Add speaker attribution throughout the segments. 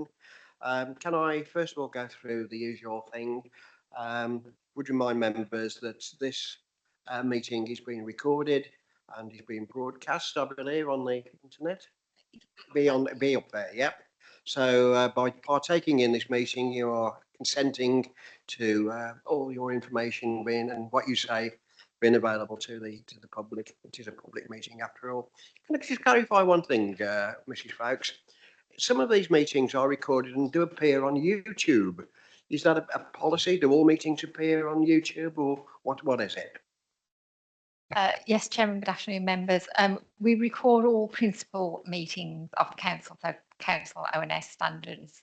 Speaker 1: afternoon. Can I first of all go through the usual thing? Would remind members that this meeting is being recorded and is being broadcast, I believe, on the internet. Be up there, yep. So by partaking in this meeting, you are consenting to all your information being and what you say being available to the public. It is a public meeting after all. Can I just clarify one thing, Mrs. Fowkes? Some of these meetings are recorded and do appear on YouTube. Is that a policy? Do all meetings appear on YouTube, or what is it?
Speaker 2: Yes, Chairman, good afternoon, members. We record all principal meetings of the council, so council ONS standards,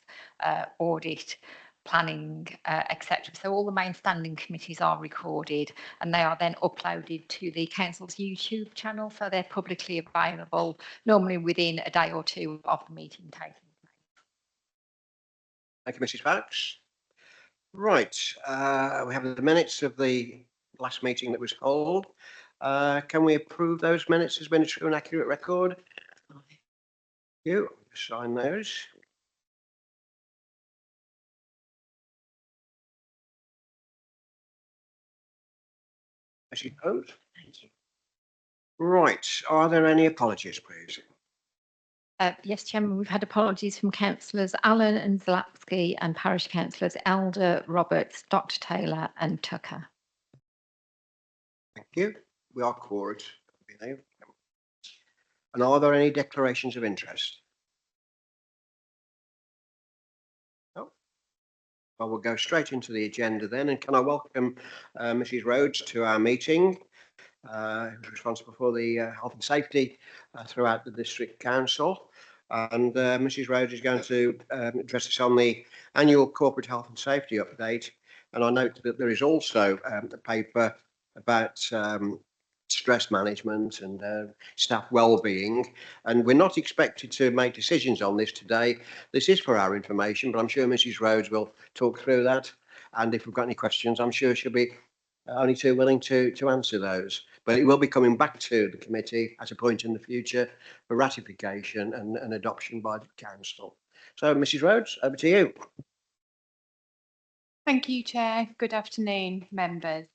Speaker 2: audit, planning, etc. So all the main standing committees are recorded and they are then uploaded to the council's YouTube channel, so they're publicly available normally within a day or two of the meeting taking place.
Speaker 1: Thank you, Mrs. Fowkes. Right, we have the minutes of the last meeting that was held. Can we approve those minutes as being a true and accurate record? You sign those. I suppose.
Speaker 2: Thank you.
Speaker 1: Right, are there any apologies, please?
Speaker 2: Yes, Chairman, we've had apologies from councillors Allen and Zalapsky and parish councillors Elder, Roberts, Dr Taylor and Tucker.
Speaker 1: Thank you. We are quorate. And are there any declarations of interest? No. I will go straight into the agenda then. And can I welcome Mrs. Rhodes to our meeting, who's responsible for the health and safety throughout the district council. And Mrs. Rhodes is going to address us on the annual corporate health and safety update. And I note that there is also a paper about stress management and staff well-being, and we're not expected to make decisions on this today. This is for our information, but I'm sure Mrs. Rhodes will talk through that, and if we've got any questions, I'm sure she'll be only too willing to answer those. But it will be coming back to the committee at a point in the future for ratification and adoption by the council. So Mrs. Rhodes, over to you.
Speaker 3: Thank you, Chair. Good afternoon, members.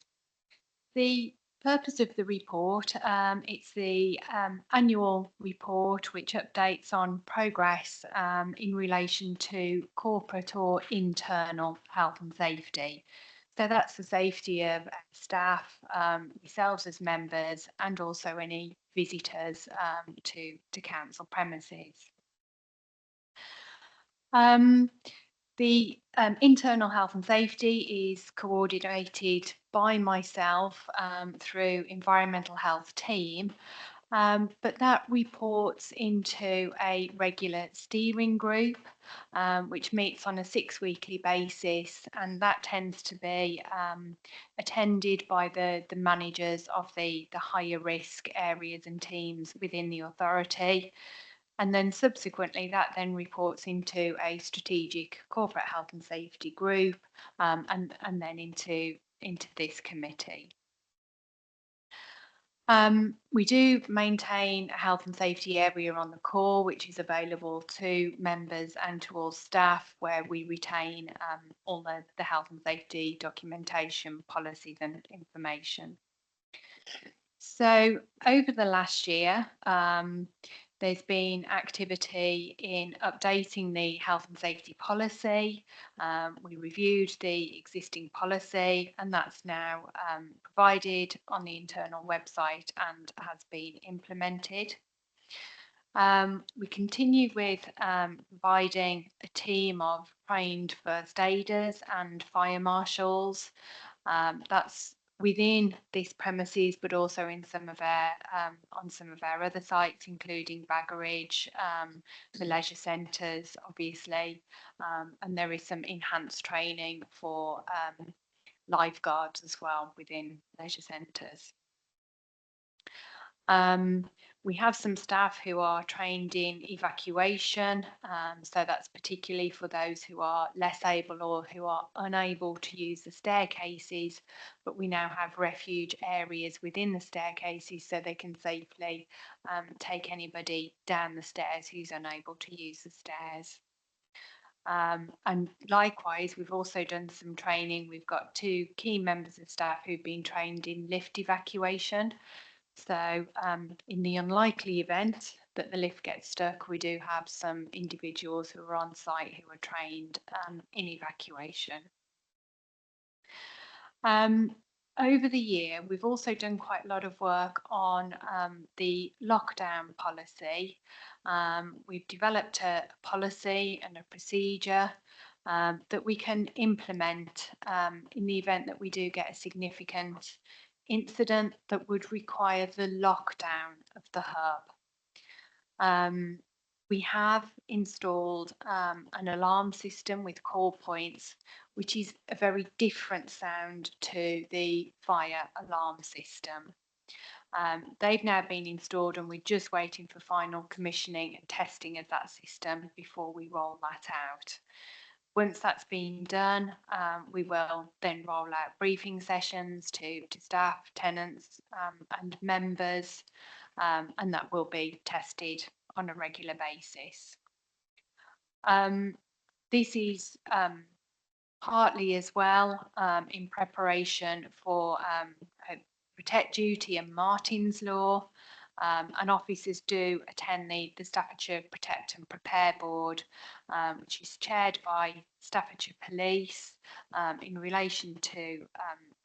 Speaker 3: The purpose of the report, it's the annual report which updates on progress in relation to corporate or internal health and safety. So that's the safety of staff, yourselves as members, and also any visitors to council premises. The internal health and safety is coordinated by myself through environmental health team, but that reports into a regular steering group which meets on a 6-weekly basis, and that tends to be attended by the managers of the higher risk areas and teams within the authority. And then subsequently that then reports into a strategic corporate health and safety group and then into this committee. We do maintain a health and safety area on the core, which is available to members and to all staff, where we retain all the health and safety documentation, policies and information. So over the last year, there's been activity in updating the health and safety policy. We reviewed the existing policy, and that's now provided on the internal website and has been implemented. We continue with providing a team of trained first aiders and fire marshals. That's within this premises, but also in some of our on some of our other sites, including Baggeridge, the leisure centres, obviously, and there is some enhanced training for lifeguards as well within leisure centres. We have some staff who are trained in evacuation, so that's particularly for those who are less able or who are unable to use the staircases, but we now have refuge areas within the staircases so they can safely take anybody down the stairs who's unable to use the stairs. And likewise, we've also done some training. We've got 2 key members of staff who've been trained in lift evacuation. So in the unlikely event that the lift gets stuck, we do have some individuals who are on site who are trained in evacuation. Over the year, we've also done quite a lot of work on the lockdown policy. We've developed a policy and a procedure that we can implement in the event that we do get a significant incident that would require the lockdown of the hub. We have installed an alarm system with call points, which is a very different sound to the fire alarm system. They've now been installed and we're just waiting for final commissioning and testing of that system before we roll that out. Once that's been done, we will then roll out briefing sessions to staff, tenants and members, and that will be tested on a regular basis. This is partly as well in preparation for Protect Duty and Martin's Law, and officers do attend the Staffordshire Protect and Prepare Board, which is chaired by Staffordshire Police in relation to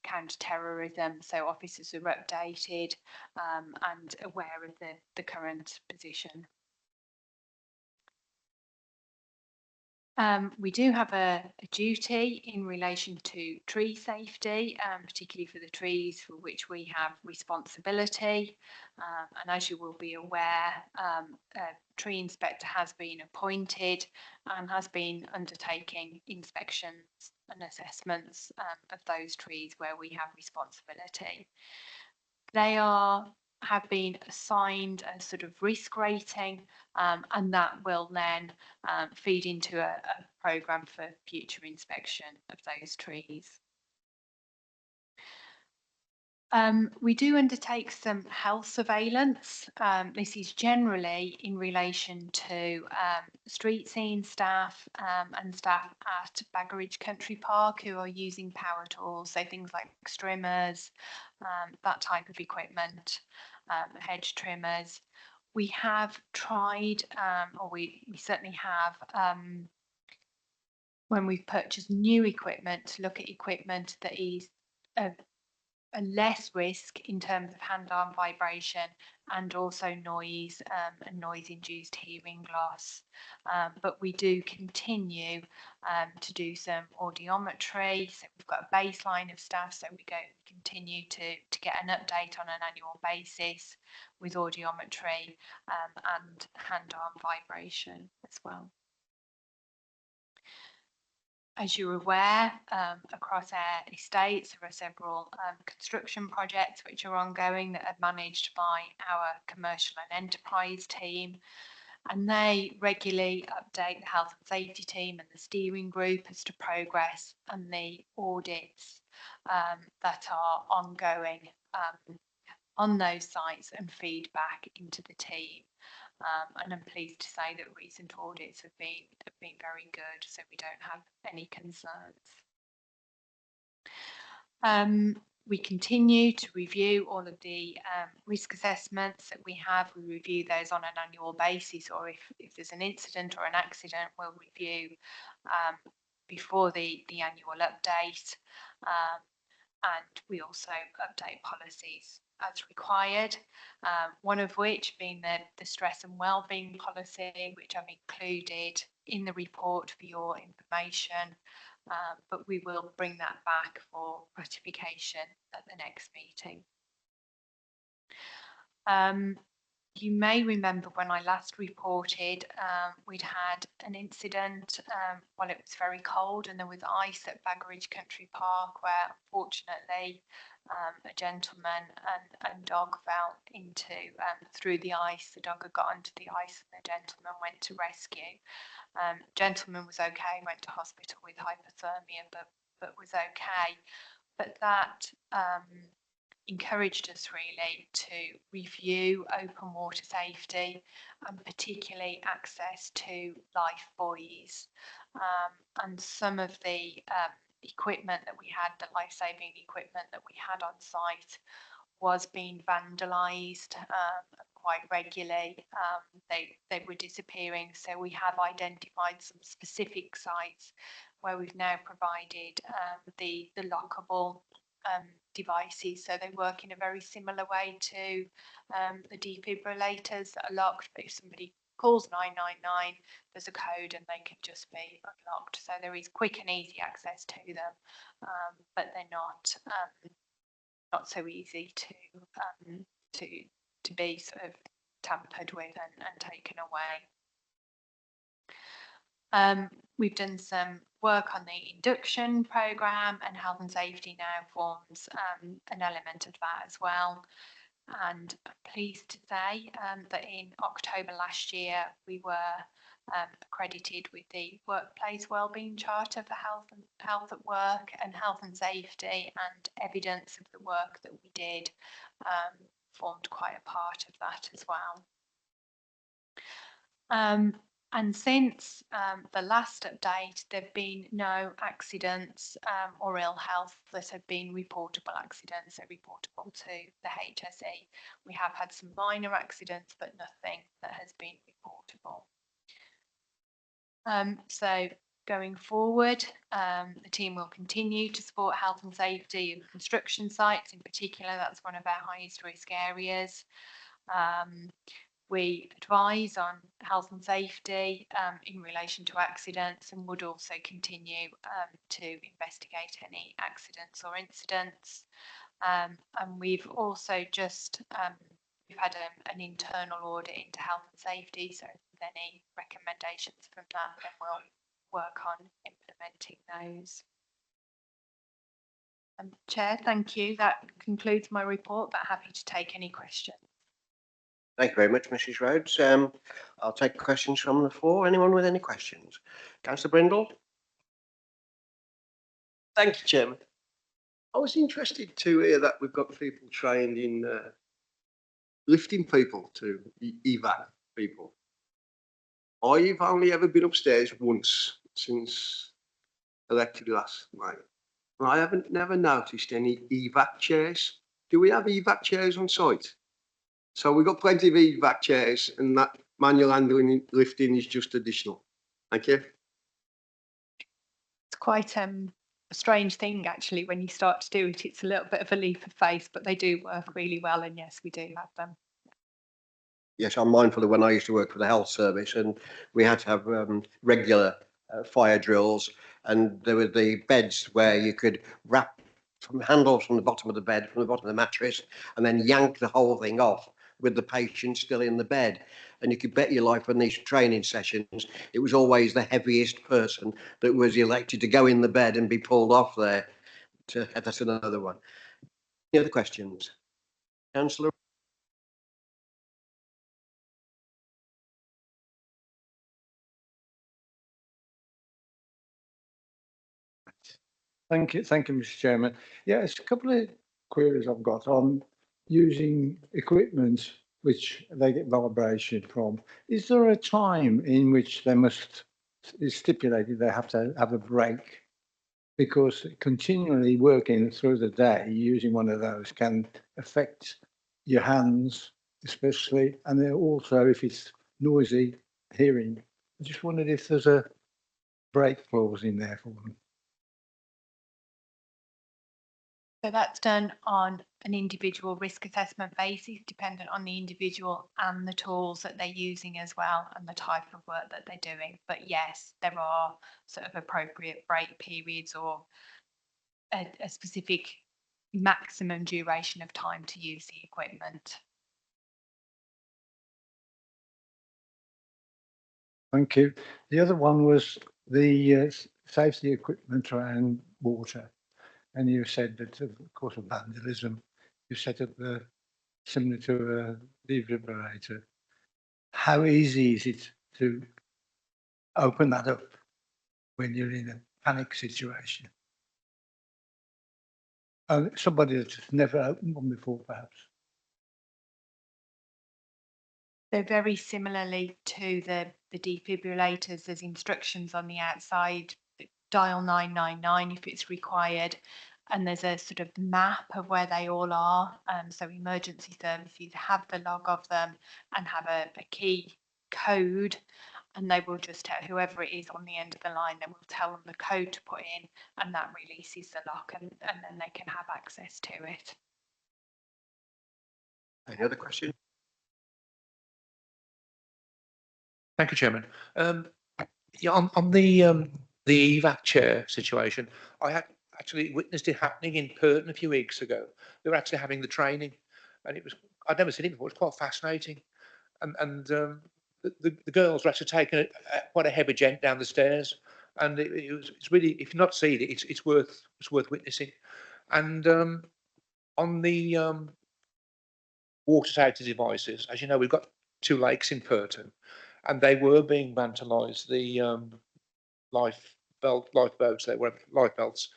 Speaker 3: counter-terrorism, so officers are updated and aware of the current position. We do have a duty in relation to tree safety, particularly for the trees for which we have responsibility. And as you will be aware, a tree inspector has been appointed and has been undertaking inspections and assessments of those trees where we have responsibility. They have been assigned a sort of risk rating, and that will then feed into a programme for future inspection of those trees. We do undertake some health surveillance. This is generally in relation to street scene staff and staff at Baggeridge Country Park who are using power tools, so things like trimmers, that type of equipment, hedge trimmers. We have tried, or we certainly have, when we've purchased new equipment, to look at equipment that is a less risk in terms of hand-arm vibration and also noise and noise-induced hearing loss. But we do continue to do some audiometry. So we've got a baseline of staff, so we continue to get an update on an annual basis with audiometry and hand-arm vibration as well. As you're aware, across our estates, there are several construction projects which are ongoing that are managed by our commercial and enterprise team, and they regularly update the health and safety team and the steering group as to progress and the audits that are ongoing on those sites and feedback into the team. And I'm pleased to say that recent audits have been very good, so we don't have any concerns. We continue to review all of the risk assessments that we have. We review those on an annual basis, or if there's an incident or an accident, we'll review before the annual update. And we also update policies as required, one of which being the stress and wellbeing policy, which I've included in the report for your information, but we will bring that back for ratification at the next meeting. You may remember when I last reported, we'd had an incident while it was very cold and there was ice at Baggeridge Country Park, where unfortunately a gentleman and dog fell into through the ice. The dog had got onto the ice and the gentleman went to rescue. Gentleman was okay, went to hospital with hypothermia, but was okay. But that encouraged us really to review open water safety and particularly access to life buoys. And some of the equipment that we had, the life-saving equipment that we had on site, was being vandalised quite regularly. They were disappearing, so we have identified some specific sites where we've now provided the lockable devices. So they work in a very similar way to the defibrillators that are locked, but if somebody calls 999, there's a code and they can just be unlocked. So there is quick and easy access to them, but they're not so easy to be sort of tampered with and taken away. We've done some work on the induction programme, and health and safety now forms an element of that as well. And I'm pleased to say that in October last year we were accredited with the Workplace Wellbeing Charter for health at work, and health and safety and evidence of the work that we did formed quite a part of that as well. And since the last update, there have been no accidents or ill health that have been reportable accidents, so reportable to the HSE. We have had some minor accidents, but nothing that has been reportable. So going forward, the team will continue to support health and safety of construction sites. In particular, that's one of our highest risk areas. We advise on health and safety in relation to accidents, and would also continue to investigate any accidents or incidents. And we've also just we've had an internal audit into health and safety, so if there's any recommendations from that, then we'll work on implementing those. Chair, thank you. That concludes my report, but happy to take any questions.
Speaker 1: Thank you very much, Mrs. Rhodes. I'll take questions from the floor. Anyone with any questions? Councillor Brindle?
Speaker 4: Thank you, Chairman. I was interested to hear that we've got people trained in lifting people to evac people. I've only ever been upstairs once since elected last May. And I haven't never noticed any evac chairs. Do we have evac chairs on site? So we've got plenty of evac chairs, and that manual handling and lifting is just additional. Thank you.
Speaker 3: It's quite a strange thing, actually, when you start to do it. It's a little bit of a leap of faith, but they do work really well, and yes, we do have them.
Speaker 1: Yes, I'm mindful of when I used to work for the health service, and we had to have regular fire drills, and there were the beds where you could wrap from handles from the bottom of the bed, from the bottom of the mattress, and then yank the whole thing off with the patient still in the bed. And you could bet your life on these training sessions, it was always the heaviest person that was elected to go in the bed and be pulled off there. That's another one. Any other questions? Councillor?
Speaker 5: Thank you, Mr. Chairman. Yeah, it's a couple of queries I've got on using equipment which they get vibration from. Is there a time in which they must, is stipulated they have to have a break? Because continually working through the day using one of those can affect your hands, especially, and then also if it's noisy, hearing. I just wondered if there's a break clause in there for them.
Speaker 3: So that's done on an individual risk assessment basis, dependent on the individual and the tools that they're using as well, and the type of work that they're doing. But yes, there are sort of appropriate break periods or a specific maximum duration of time to use the equipment.
Speaker 5: Thank you. The other one was the safety equipment around water. And you said that, of course, of vandalism, you set up similar to a defibrillator. How easy is it to open that up when you're in a panic situation? Somebody that's never opened one before, perhaps.
Speaker 3: So very similarly to the defibrillators, there's instructions on the outside, dial 999 if it's required. And there's a sort of map of where they all are. So emergency services have the log of them and have a key code, and they will just tell whoever it is on the end of the line, they will tell them the code to put in, and that releases the lock, and then they can have access to it.
Speaker 1: Any other questions?
Speaker 6: Thank you, Chairman. Yeah, on the EVAC chair situation, I had actually witnessed it happening in Purton a few weeks ago. They were actually having the training, and I'd never seen it before. It was quite fascinating, and the girls were actually taking quite a heavy gent down the stairs, and it's really, if you've not seen it, it's worth witnessing. And on the water safety devices, as you know, we've got 2 lakes in Purton, and they were being vandalised. The lifeboats, they were life belts,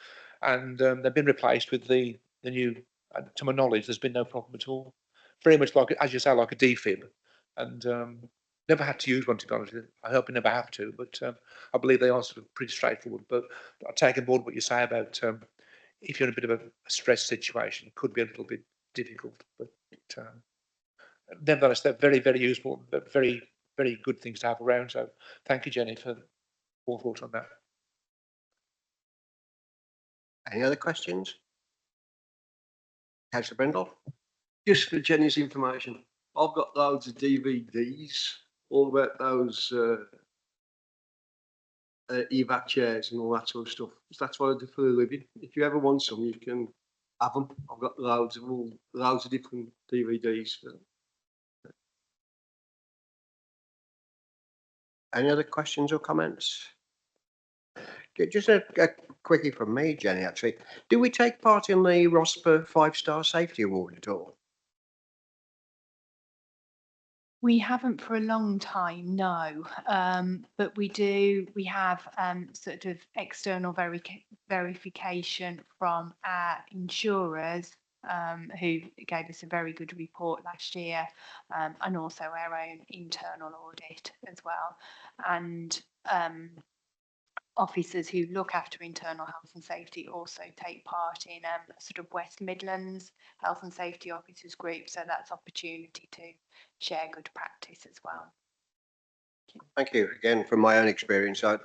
Speaker 6: and they've been replaced with the new. To my knowledge, there's been no problem at all. Very much like, as you say, like a defib, and never had to use one, to be honest with you. I hope we never have to, but I believe they are sort of pretty straightforward. But I take on board what you say about if you're in a bit of a stress situation, it could be a little bit difficult, but nevertheless, they're very, very useful, but very, very good things to have around. So thank you, Jenny, for your thoughts on that.
Speaker 1: Any other questions? Councillor Brindle?
Speaker 4: Just for Jenny's information, I've got loads of DVDs all about those evac chairs and all that sort of stuff. That's what I do for a living. If you ever want some, you can have them. I've got loads of different DVDs.
Speaker 1: Any other questions or comments? Just a quickie from me, Jenny, actually. Do we take part in the ROSPA 5-star safety award at all?
Speaker 3: We haven't for a long time, no. But we have sort of external verification from our insurers, who gave us a very good report last year, and also our own internal audit as well. And officers who look after internal health and safety also take part in a sort of West Midlands Health and Safety Officers group. So that's opportunity to share good practice as well.
Speaker 1: Thank you. Again, from my own experience, I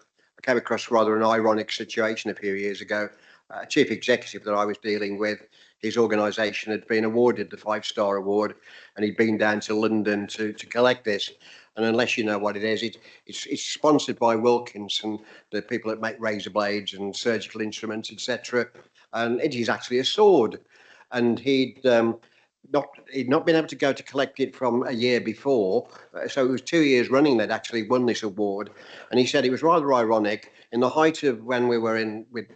Speaker 1: came across rather an ironic situation a few years ago. A chief executive that I was dealing with, his organisation had been awarded the 5-star award, and he'd been down to London to collect this. And unless you know what it is, it's sponsored by Wilkins and the people that make razor blades and surgical instruments, etc. And it is actually a sword. And he'd not been able to go to collect it from a year before. So it was 2 years running they'd actually won this award. And he said it was rather ironic. In the height of when we were in with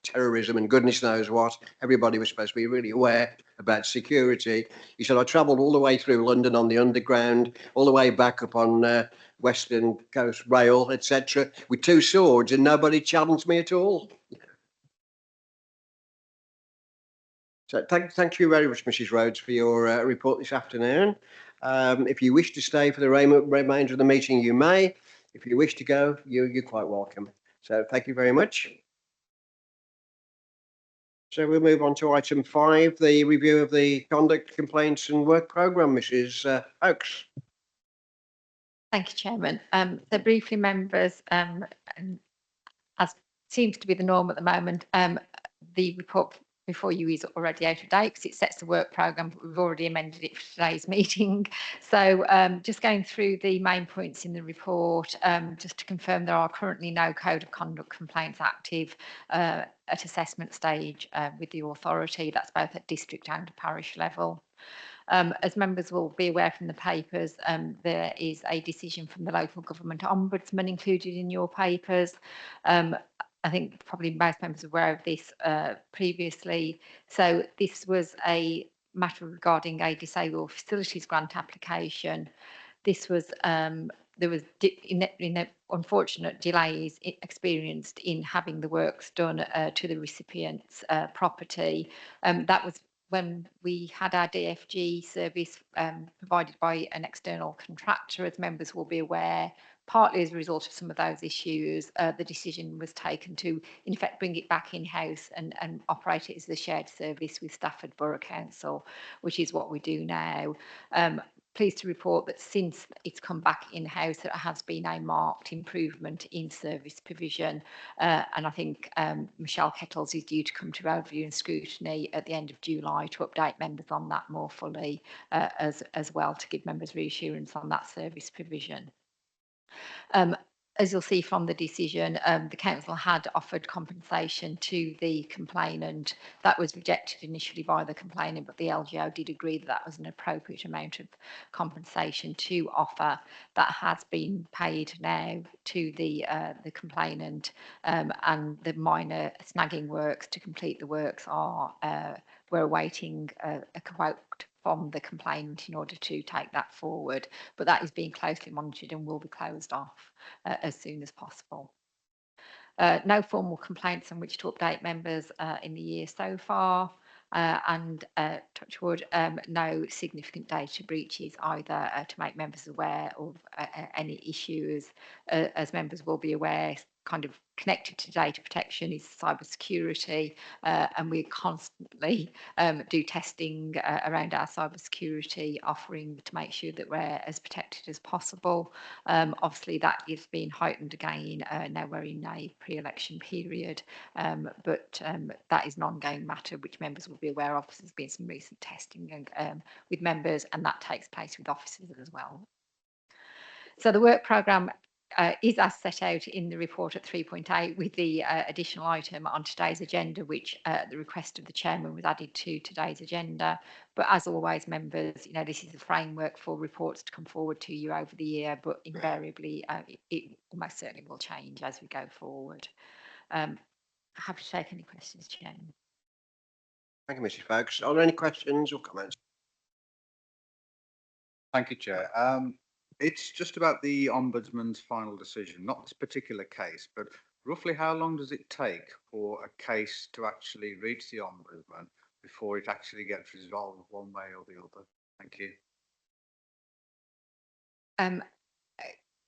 Speaker 1: terrorism and goodness knows what, everybody was supposed to be really aware about security. He said, I travelled all the way through London on the Underground, all the way back up on Western Coast Rail, etc., with 2 swords, and nobody challenged me at all. So thank you very much, Mrs. Rhodes, for your report this afternoon. If you wish to stay for the remainder of the meeting, you may. If you wish to go, you're quite welcome. So thank you very much. So we'll move on to item 5, the review of the conduct, complaints and work programme. Mrs. Oakes.
Speaker 2: Thank you, Chairman. So briefly, members, and as seems to be the norm at the moment, the report before you is already out of date because it sets the work programme, but we've already amended it for today's meeting. So just going through the main points in the report, just to confirm there are currently no code of conduct complaints active at assessment stage with the authority. That's both at district and parish level. As members will be aware from the papers, there is a decision from the local government ombudsman included in your papers. I think probably most members are aware of this previously. So this was a matter regarding a disabled facilities grant application. This was there was unfortunate delays experienced in having the works done to the recipient's property. That was when we had our DFG service provided by an external contractor, as members will be aware. Partly as a result of some of those issues, the decision was taken to, in effect, bring it back in-house and operate it as a shared service with Stafford Borough Council, which is what we do now. Pleased to report that since it's come back in-house, there has been a marked improvement in service provision. And I think Michelle Kettles is due to come to overview and scrutiny at the end of July to update members on that more fully, as well, to give members reassurance on that service provision. As you'll see from the decision, the council had offered compensation to the complainant. That was rejected initially by the complainant, but the LGO did agree that that was an appropriate amount of compensation to offer. That has been paid now to the complainant, and the minor snagging works to complete the works are we're awaiting a quote from the complainant in order to take that forward, but that is being closely monitored and will be closed off as soon as possible. No formal complaints on which to update members in the year so far, and touch wood, no significant data breaches either to make members aware of any issues. As members will be aware, kind of connected to data protection is cyber security, and we constantly do testing around our cyber security offering to make sure that we're as protected as possible. Obviously that is being heightened again now we're in a pre-election period, but that is an ongoing matter which members will be aware of. There's been some recent testing with members, and that takes place with officers as well. So the work programme is as set out in the report at 3.8, with the additional item on today's agenda, which at the request of the chairman was added to today's agenda. But as always, members, you know, this is a framework for reports to come forward to you over the year, but invariably it almost certainly will change as we go forward. Happy to take any questions, Chairman.
Speaker 1: Thank you, Mrs. Foulkes. Are there any questions or comments?
Speaker 7: Thank you, Chair. It's just about the Ombudsman's final decision, not this particular case, but roughly how long does it take for a case to actually reach the Ombudsman before it actually gets resolved one way or the other? Thank you.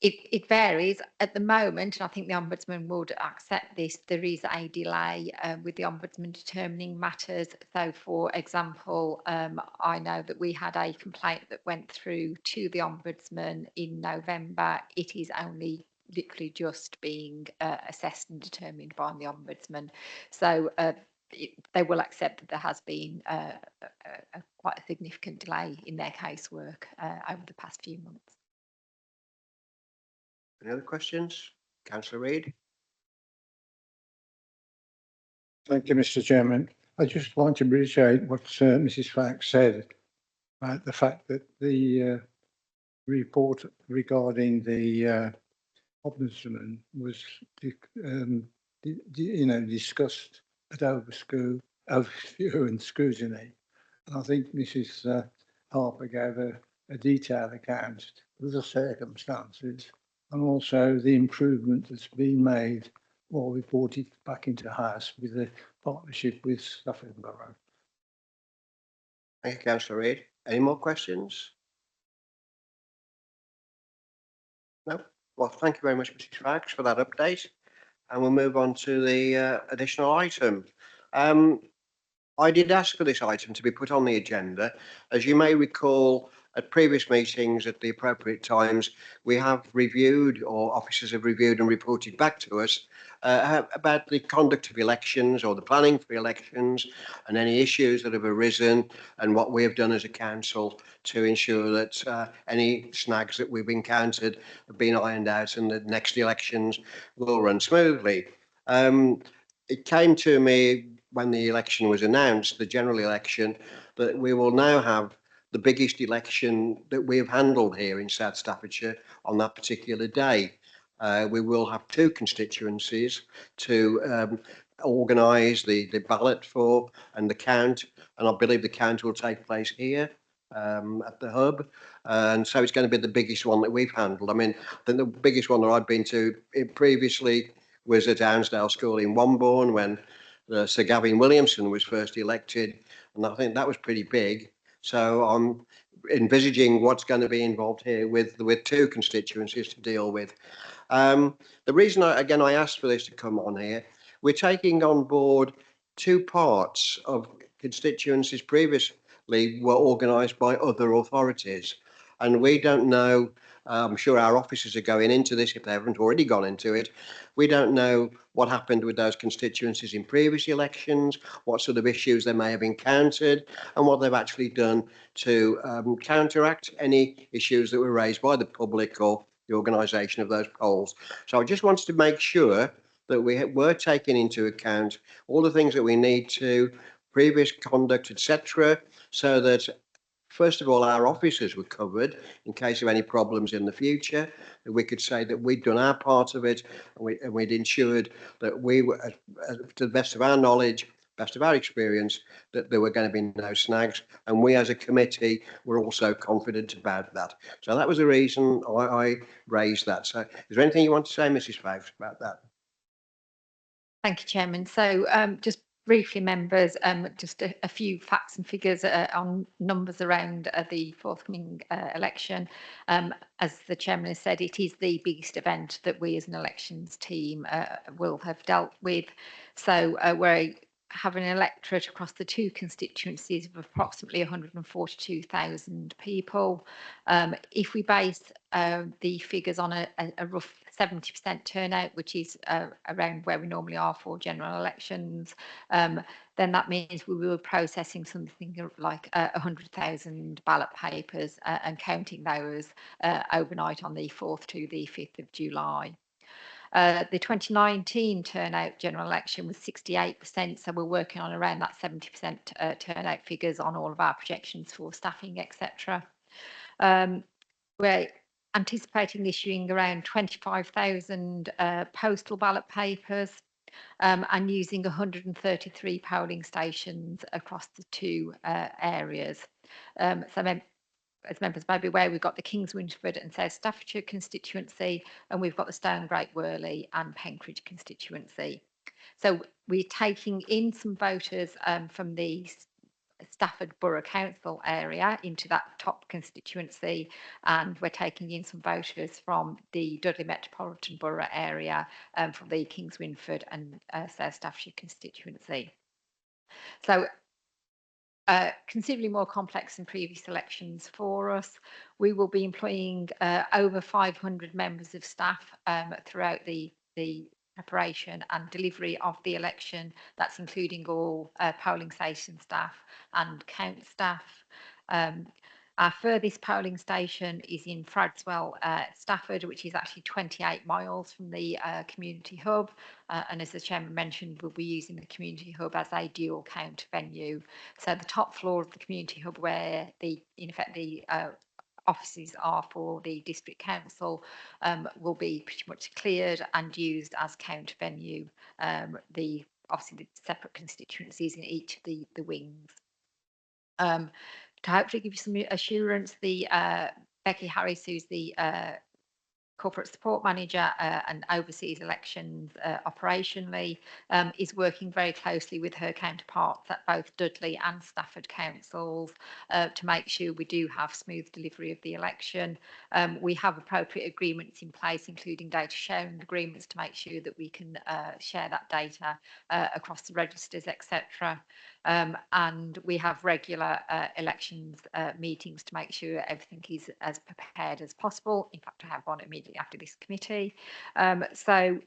Speaker 2: It varies at the moment, and I think the Ombudsman would accept this. There is a delay with the Ombudsman determining matters. So, for example, I know that we had a complaint that went through to the Ombudsman in November. It is only literally just being assessed and determined by the Ombudsman. So they will accept that there has been quite a significant delay in their casework over the past few months.
Speaker 1: Any other questions? Councillor Reid.
Speaker 5: Thank you, Mr. Chairman. I just want to reiterate what Mrs. Foulkes said about the fact that the report regarding the Ombudsman was, discussed at overview and scrutiny. And I think Mrs. Harper gave a detailed account of the circumstances and also the improvement that's been made or reported back into house with the partnership with Stafford Borough.
Speaker 1: Thank you, Councillor Reid. Any more questions? No? Well, thank you very much, Mrs. Foulkes, for that update. And we'll move on to the additional item. I did ask for this item to be put on the agenda. As you may recall, at previous meetings at the appropriate times, we have reviewed, or officers have reviewed and reported back to us about the conduct of elections or the planning for elections and any issues that have arisen and what we have done as a council to ensure that any snags that we've encountered have been ironed out and the next elections will run smoothly. It came to me when the election was announced, the general election, that we will now have the biggest election that we have handled here in South Staffordshire on that particular day. We will have two constituencies to organise the ballot for and the count, and I believe the count will take place here at the hub. And so it's going to be the biggest one that we've handled. I mean, I think the biggest one that I've been to previously was at Hounsdale School in Wombourne when Sir Gavin Williamson was first elected. And I think that was pretty big. So I'm envisaging what's going to be involved here with two constituencies to deal with. The reason I asked for this to come on here, we're taking on board two parts of constituencies previously were organised by other authorities, and we don't know. I'm sure our officers are going into this if they haven't already gone into it. We don't know what happened with those constituencies in previous elections, what sort of issues they may have encountered, and what they've actually done to counteract any issues that were raised by the public or the organisation of those polls. So I just wanted to make sure that we were taking into account all the things that we need to, previous conduct, etc., so that first of all, our officers were covered in case of any problems in the future. That we could say that we'd done our part of it, and we'd ensured that we were, to the best of our knowledge, best of our experience, that there were going to be no snags. And we as a committee were also confident about that. So that was the reason I raised that. So is there anything you want to say, Mrs. Fowles, about that?
Speaker 2: Thank you, Chairman. So just briefly, members, just a few facts and figures on numbers around the forthcoming election. As the Chairman has said, it is the biggest event that we as an elections team will have dealt with. So we have an electorate across the two constituencies of approximately 142,000 people. If we base the figures on a rough 70% turnout, which is around where we normally are for general elections, then that means we were processing something like 100,000 ballot papers and counting those overnight on the 4th to the 5th of July. The 2019 turnout general election was 68%, so we're working on around that 70% turnout figures on all of our projections for staffing, etc. We're anticipating issuing around 25,000 postal ballot papers and using 133 polling stations across the two areas. As members may be aware, we've got the Kings Winford and South Staffordshire constituency, and we've got the Stone Great Worley and Penkridge constituency. So we're taking in some voters from the Stafford Borough Council area into that top constituency, and we're taking in some voters from the Dudley Metropolitan Borough area from the Kings Winford and South Staffordshire constituency. So considerably more complex than previous elections for us. We will be employing over 500 members of staff throughout the preparation and delivery of the election. That's including all polling station staff and count staff. Our furthest polling station is in Fradswell, Stafford, which is actually 28 miles from the community hub. And as the Chairman mentioned, we'll be using the community hub as a dual count venue. So the top floor of the community hub, where in effect the offices are for the district council, will be pretty much cleared and used as count venue. Obviously the separate constituencies in each of the wings. To hopefully give you some assurance, the Becky Harris, who's the corporate support manager and oversees elections operationally, is working very closely with her counterparts at both Dudley and Stafford councils to make sure we do have smooth delivery of the election. We have appropriate agreements in place, including data sharing agreements, to make sure that we can share that data across the registers, etc. And we have regular elections meetings to make sure everything is as prepared as possible. In fact, I have one immediately after this committee. So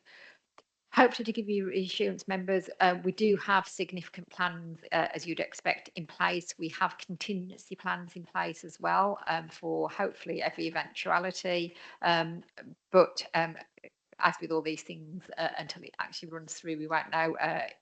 Speaker 2: hopefully to give you reassurance, members, we do have significant plans, as you'd expect, in place. We have contingency plans in place as well for hopefully every eventuality. But as with all these things, until it actually runs through, we won't know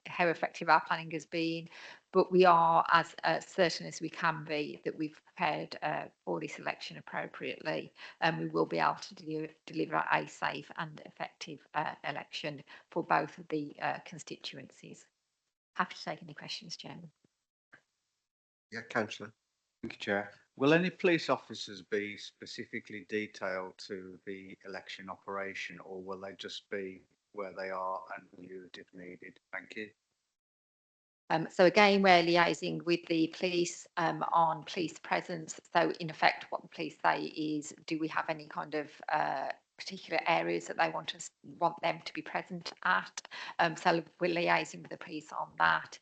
Speaker 2: how effective our planning has been. But we are as certain as we can be that we've prepared for this election appropriately, and we will be able to deliver a safe and effective election for both of the constituencies. Happy to take any questions, Chairman.
Speaker 1: Yeah, Councillor.
Speaker 7: Thank you, Chair. Will any police officers be specifically detailed to the election operation, or will they just be where they are and used if needed? Thank you.
Speaker 2: So again, we're liaising with the police on police presence. So in effect, what the police say is, do we have any kind of particular areas that they want them to be present at? So we're liaising with the police on that.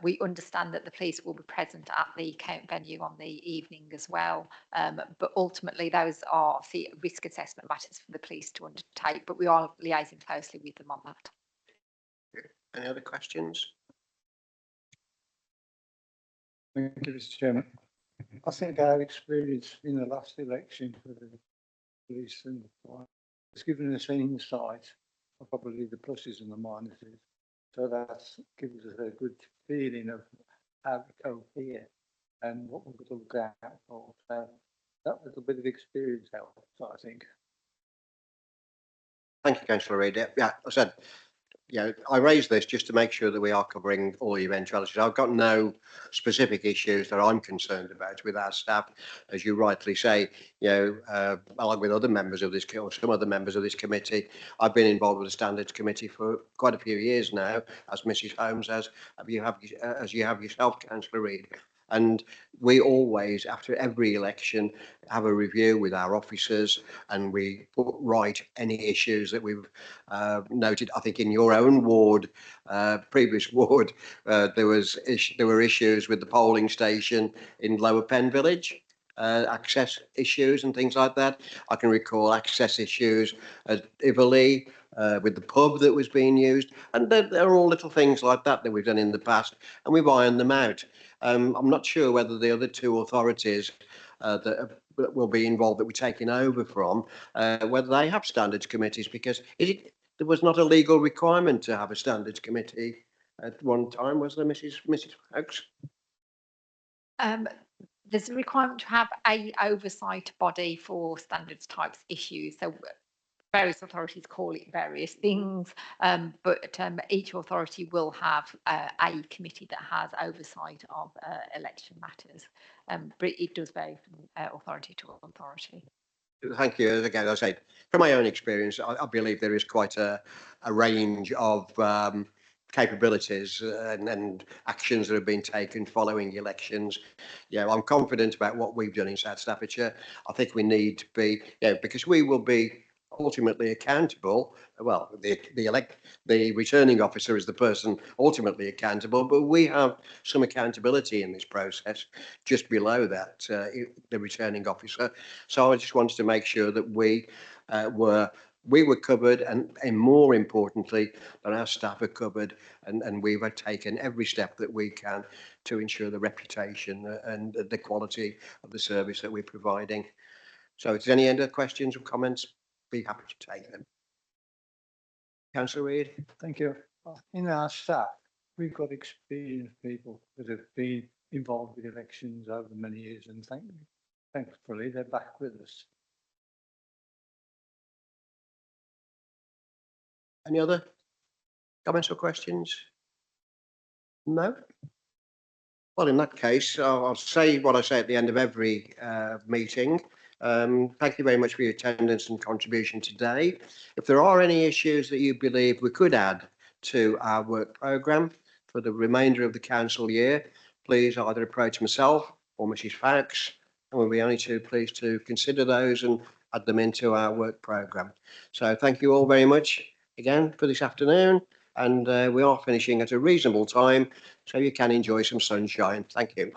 Speaker 2: We understand that the police will be present at the count venue on the evening as well. But ultimately, those are the risk assessment matters for the police to undertake. But we are liaising closely with them on that.
Speaker 1: Any other questions?
Speaker 5: Thank you, Mr. Chairman. I think our experience in the last election for the police and fire has given us an insight of probably the pluses and the minuses. So that's given us a good feeling of how to cope here and what we're going to look out for. So that little bit of experience helps, I think.
Speaker 1: Thank you, Councillor Reid. Yeah, I said, I raised this just to make sure that we are covering all the eventualities. I've got no specific issues that I'm concerned about with our staff. As you rightly say, along with other members of this, or some other members of this committee, I've been involved with the Standards Committee for quite a few years now, as Mrs. Holmes has, as you have yourself, Councillor Reid. And we always, after every election, have a review with our officers, and we put right any issues that we've noted. I think in your own ward, previous ward, there were issues with the polling station in Lower Penn Village, access issues and things like that. I can recall access issues at Ivoli, with the pub that was being used, and there are all little things like that we've done in the past, and we've ironed them out. I'm not sure whether the other two authorities that will be involved, that we're taking over from, whether they have standards committees, because there was not a legal requirement to have a standards committee at one time, was there, Mrs. Oakes?
Speaker 2: There's a requirement to have a oversight body for standards types issues. So various authorities call it various things, but each authority will have a committee that has oversight of election matters, but it does vary from authority to authority.
Speaker 1: Thank you. Again, as I say, from my own experience, I believe there is quite a range of capabilities and actions that have been taken following elections. I'm confident about what we've done in South Staffordshire. I think we need to be, because we will be ultimately accountable. Well, the returning officer is the person ultimately accountable, but we have some accountability in this process just below that, the returning officer. So I just wanted to make sure that we were covered, and more importantly, that our staff are covered, and we've taken every step that we can to ensure the reputation and the quality of the service that we're providing. So if there's any other questions or comments, be happy to take them. Councillor Reid.
Speaker 5: Thank you. In our staff, we've got experienced people that have been involved with elections over many years, and thankfully they're back with us.
Speaker 1: Any other comments or questions? No? Well, in that case, I'll say what I say at the end of every meeting. Thank you very much for your attendance and contribution today. If there are any issues that you believe we could add to our work programme for the remainder of the council year, please either approach myself or Mrs. Fowkes, and we'll be only too pleased to consider those and add them into our work programme. So thank you all very much again for this afternoon, and we are finishing at a reasonable time, so you can enjoy some sunshine. Thank you.